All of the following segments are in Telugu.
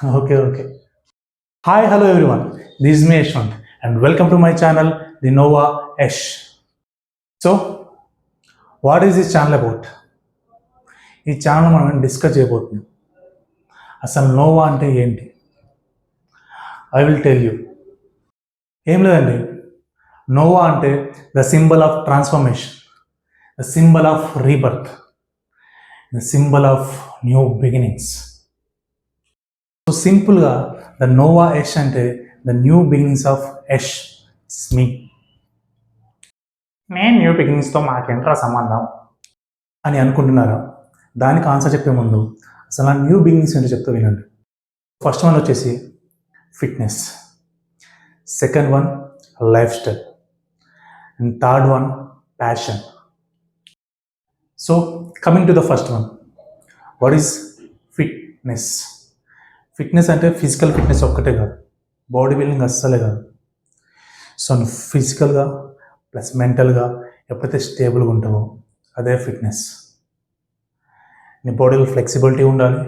Okay. Hi, hello everyone. This is me Yashwant and welcome to my channel, The Nova Ash. So, what is this channel about? ఈ ఛానల్ మనం డిస్కస్ చేయబోతున్నాం. అసలు నోవా అంటే ఏంటి? I will tell you. ఏం లేదండి, నోవా అంటే the symbol of transformation, the symbol of rebirth, the symbol of new beginnings. So సింపుల్గా ద నోవా యష్ అంటే the new beginnings of Yash. మీ నేను న్యూ బిగినింగ్స్తో మాకేంట్రా సంబంధం అని అనుకుంటున్నారా? దానికి ఆన్సర్ చెప్పే ముందు అసలు ఆ న్యూ బిగినింగ్స్ ఏంటో చెప్తూ వినండి. ఫస్ట్ వన్ వచ్చేసి fitness, second one life style, and third one passion. So coming to the first one, what is fitness? Fitness అంటే ఫిజికల్ ఫిట్నెస్ ఒక్కటే కాదు, బాడీ బిల్డింగ్ అస్సలే కాదు. సో నువ్వు ఫిజికల్గా ప్లస్ మెంటల్గా ఎప్పుడైతే స్టేబుల్గా ఉంటావో అదే ఫిట్నెస్. నీ బాడీలో ఫ్లెక్సిబిలిటీ ఉండాలి,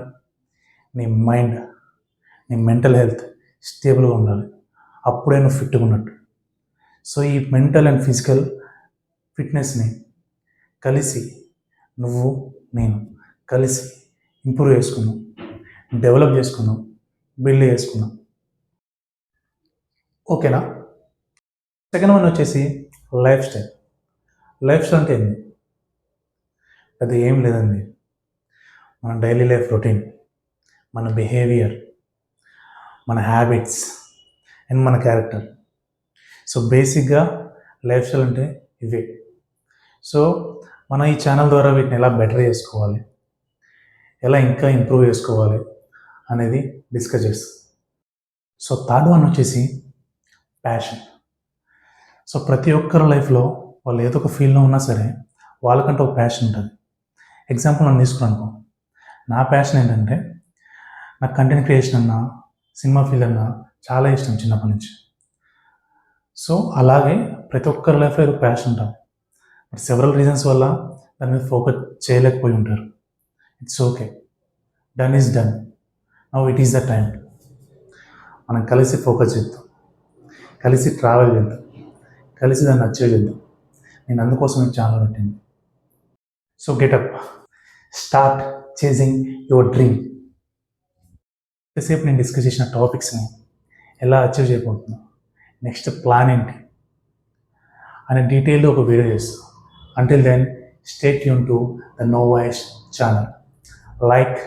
నీ మైండ్, నీ మెంటల్ హెల్త్ స్టేబుల్గా ఉండాలి, అప్పుడే నువ్వు ఫిట్గా ఉన్నట్టు. సో ఈ మెంటల్ అండ్ ఫిజికల్ ఫిట్నెస్ని కలిసి నువ్వు నేను కలిసి ఇంప్రూవ్ చేసుకున్నాం, డెవలప్ చేసుకున్నాం, బిల్డ్ చేసుకున్నాం. ఓకేనా? సెకండ్ వన్ వచ్చేసి లైఫ్ స్టైల్. లైఫ్ స్టైల్ అంటే ఏంది? అది ఏం లేదండి, మన డైలీ లైఫ్ రొటీన్, మన బిహేవియర్, మన హ్యాబిట్స్ అండ్ మన క్యారెక్టర్. సో బేసిక్గా లైఫ్ స్టైల్ అంటే ఇవే. సో మన ఈ ఛానల్ ద్వారా వీటిని ఎలా బెటర్ చేసుకోవాలి, ఎలా ఇంకా ఇంప్రూవ్ చేసుకోవాలి అనేది డిస్కస్ చేస్తాం. సో థర్డ్ వన్ వచ్చేసి ప్యాషన్. సో ప్రతి ఒక్కరి లైఫ్లో వాళ్ళు ఏదో ఒక ఫీల్డ్లో ఉన్నా సరే వాళ్ళకంటే ఒక ప్యాషన్ ఉంటుంది. ఎగ్జాంపుల్ నన్ను తీసుకున్నాను, నా ప్యాషన్ ఏంటంటే నాకు కంటెంట్ క్రియేషన్ అన్నా సినిమా ఫీల్డ్ అన్నా చాలా ఇష్టం చిన్నప్పటి నుంచి. సో అలాగే ప్రతి ఒక్కరి లైఫ్లో ఏదో ప్యాషన్ ఉంటుంది, బట్ సెవరల్ రీజన్స్ వల్ల దాని మీద ఫోకస్ చేయలేకపోయి ఉంటారు. It's okay, done is done, now it is the time. మనం కలిసి ఫోకస్ చేద్దాం, కలిసి ట్రావెల్ చేద్దాం, కలిసి దాన్ని అచీవ్ చేద్దాం. నేను అందుకోసం ఈ ఛానల్ పెట్టింది. So getup, start chasing your dream. ఎంతసేపు నేను డిస్కస్ చేసిన టాపిక్స్ని ఎలా అచీవ్ చేయబోతున్నా, నెక్స్ట్ ప్లాన్ ఏంటి అనే డీటెయిల్గా ఒక వీడియో చేస్తాను. Until then stay tuned to the Nova Yash channel. Like,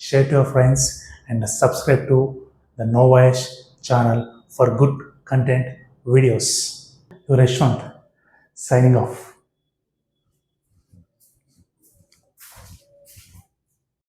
share to your friends and subscribe to the Nova Ash channel for good content videos. Your Yashwant signing off.